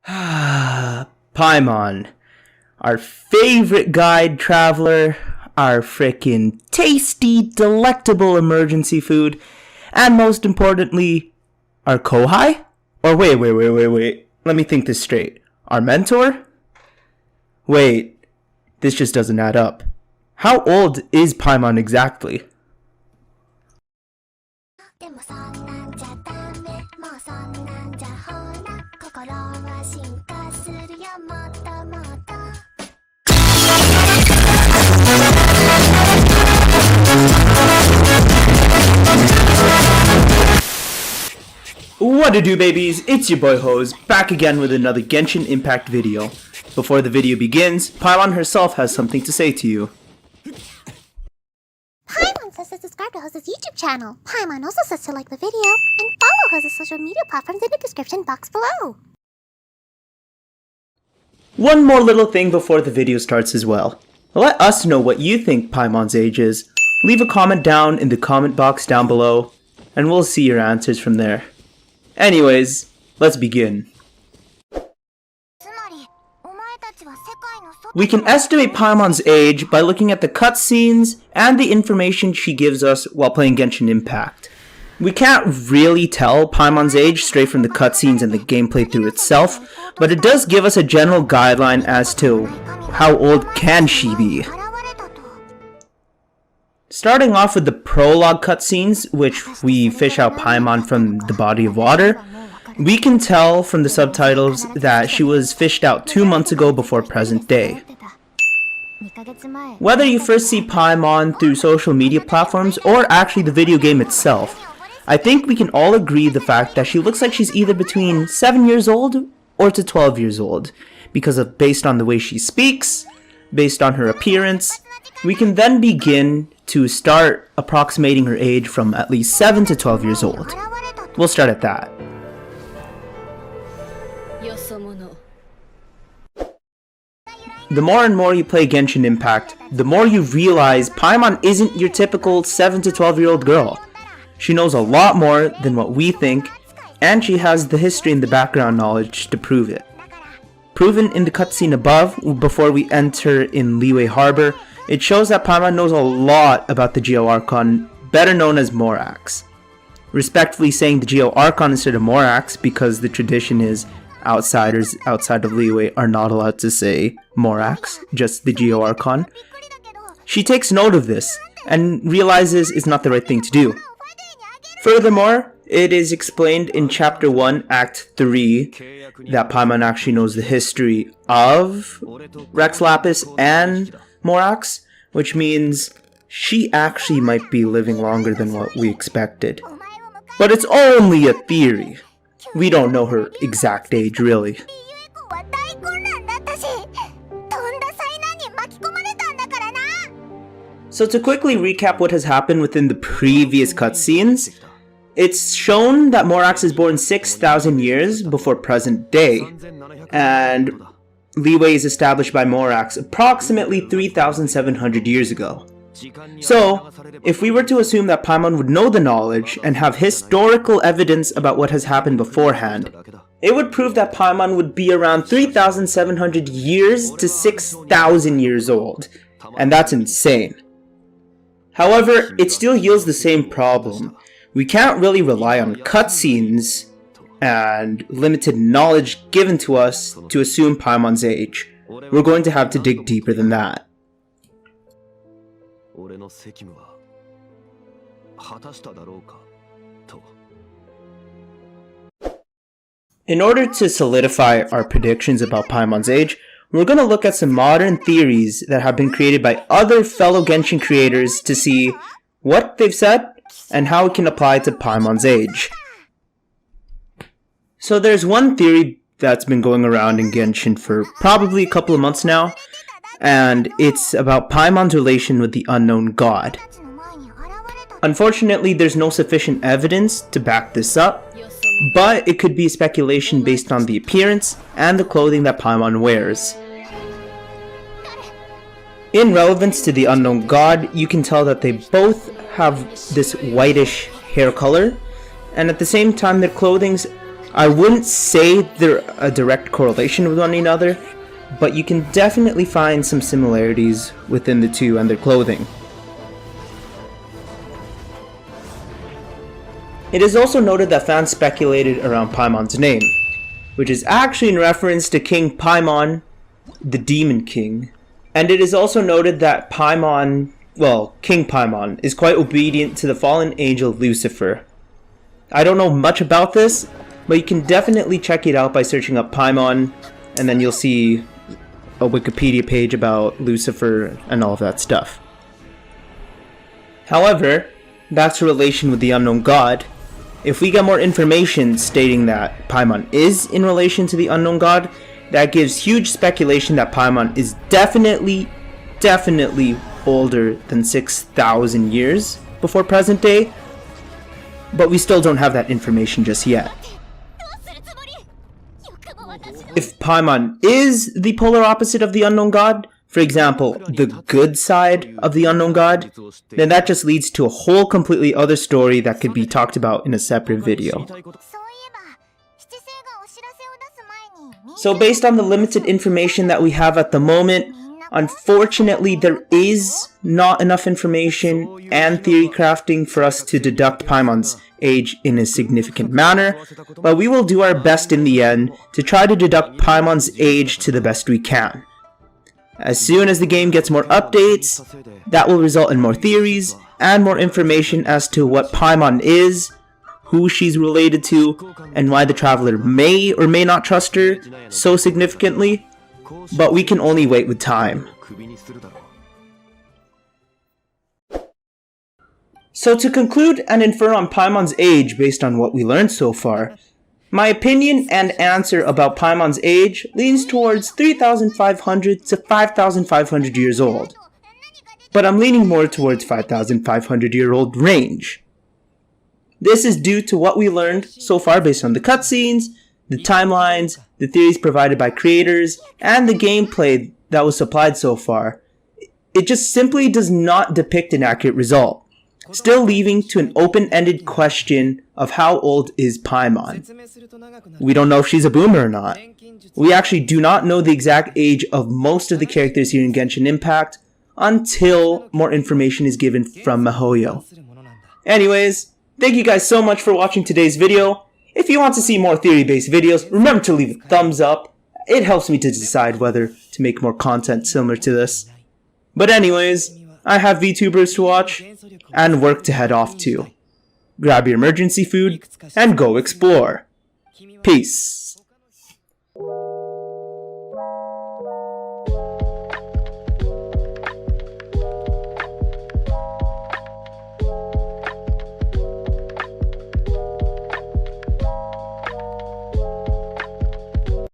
Paimon, our favorite guide traveler, our frickin' tasty, delectable emergency food, and most importantly, our kohai? Or wait, let me think this straight. Our mentor? Wait, this just doesn't add up. How old is Paimon exactly? What to do, babies? It's your boy Houzz, back again with another Genshin Impact video. Before the video begins, Paimon herself has something to say to you. Paimon says to subscribe to Houzz's YouTube channel. Paimon also says to like the video and follow Houzz's social media platforms in the description box below. One more little thing before the video starts as well. Let us know what you think Paimon's age is. Leave a comment down in the comment box down below, and we'll see your answers from there. Anyways, let's begin. We can estimate Paimon's age by looking at the cutscenes and the information she gives us while playing Genshin Impact. We can't really tell Paimon's age straight from the cutscenes and the gameplay through itself, but it does give us a general guideline as to how old can she be. Starting off with the prologue cutscenes, which we fish out Paimon from the body of water, we can tell from the subtitles that she was fished out 2 months ago before present day. Whether you first see Paimon through social media platforms or actually the video game itself, I think we can all agree the fact that she looks like she's either between 7 years old or to 12 years old, based on the way she speaks, based on her appearance. We can then begin to start approximating her age from at least 7 to 12 years old. We'll start at that. The more and more you play Genshin Impact, the more you realize Paimon isn't your typical 7 to 12 year old girl. She knows a lot more than what we think, and she has the history and the background knowledge to prove it. Proven in the cutscene above, before we enter in Liyue Harbor, it shows that Paimon knows a lot about the Geo Archon, better known as Morax. Respectfully saying the Geo Archon instead of Morax because the tradition is outsiders outside of Liyue are not allowed to say Morax, just the Geo Archon. She takes note of this and realizes it's not the right thing to do. Furthermore, it is explained in Chapter 1, Act 3, that Paimon actually knows the history of Rex Lapis and Morax, which means she actually might be living longer than what we expected. But it's only a theory. We don't know her exact age, really. So to quickly recap what has happened within the previous cutscenes, it's shown that Morax is born 6,000 years before present day, and Liyue is established by Morax approximately 3,700 years ago. So, if we were to assume that Paimon would know the knowledge and have historical evidence about what has happened beforehand, it would prove that Paimon would be around 3,700 years to 6,000 years old, and that's insane. However, it still yields the same problem. We can't really rely on cutscenes and limited knowledge given to us to assume Paimon's age. We're going to have to dig deeper than that. In order to solidify our predictions about Paimon's age, we're going to look at some modern theories that have been created by other fellow Genshin creators to see what they've said and how it can apply to Paimon's age. So there's one theory that's been going around in Genshin for probably a couple of months now, and it's about Paimon's relation with the unknown god. Unfortunately, there's no sufficient evidence to back this up, but it could be speculation based on the appearance and the clothing that Paimon wears. In relevance to the unknown god, you can tell that they both have this whitish hair color, and at the same time their clothings I wouldn't say they're a direct correlation with one another, but you can definitely find some similarities within the two and their clothing. It is also noted that fans speculated around Paimon's name, which is actually in reference to King Paimon, the Demon King. And it is also noted that Paimon, well, King Paimon, is quite obedient to the fallen angel Lucifer. I don't know much about this, but you can definitely check it out by searching up Paimon, and then you'll see a Wikipedia page about Lucifer and all of that stuff. However, back to relation with the unknown god, if we get more information stating that Paimon is in relation to the unknown god, that gives huge speculation that Paimon is definitely older than 6,000 years before present day, but we still don't have that information just yet. If Paimon is the polar opposite of the unknown god, for example, the good side of the unknown god, then that just leads to a whole completely other story that could be talked about in a separate video. So based on the limited information that we have at the moment, unfortunately there is not enough information and theory crafting for us to deduct Paimon's age in a significant manner, but we will do our best in the end to try to deduct Paimon's age to the best we can. As soon as the game gets more updates, that will result in more theories and more information as to what Paimon is, who she's related to, and why the Traveler may or may not trust her so significantly, but we can only wait with time. So to conclude and infer on Paimon's age based on what we learned so far, my opinion and answer about Paimon's age leans towards 3,500 to 5,500 years old, but I'm leaning more towards 5,500 year old range. This is due to what we learned so far based on the cutscenes, the timelines, the theories provided by creators, and the gameplay that was supplied so far. It just simply does not depict an accurate result, still leaving to an open-ended question of how old is Paimon. We don't know if she's a boomer or not. We actually do not know the exact age of most of the characters here in Genshin Impact until more information is given from MiHoYo. Anyways, thank you guys so much for watching today's video. If you want to see more theory-based videos, remember to leave a thumbs up. It helps me to decide whether to make more content similar to this. But anyways, I have VTubers to watch and work to head off to. Grab your emergency food and go explore. Peace.